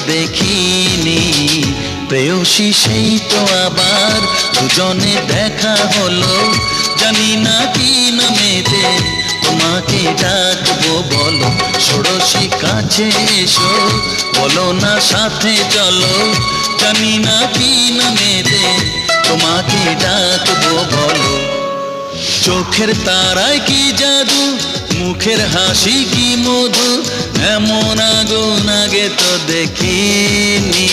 দেখিনি। প্রেয়সী সেই তো আবার দুজনে দেখা হলো, জানি না কি নামেতে তোমাকে ডাকবো বলো। ষোড়শী কাছে এসো, বলো না সাথে চলো, জানি না কি নামেতে তোমাকে ডাকবো বলো। চোখের তারায় কি জাদু, মুখের হাসি কি মধু, এমন আগুন আগে তো দেখিনি।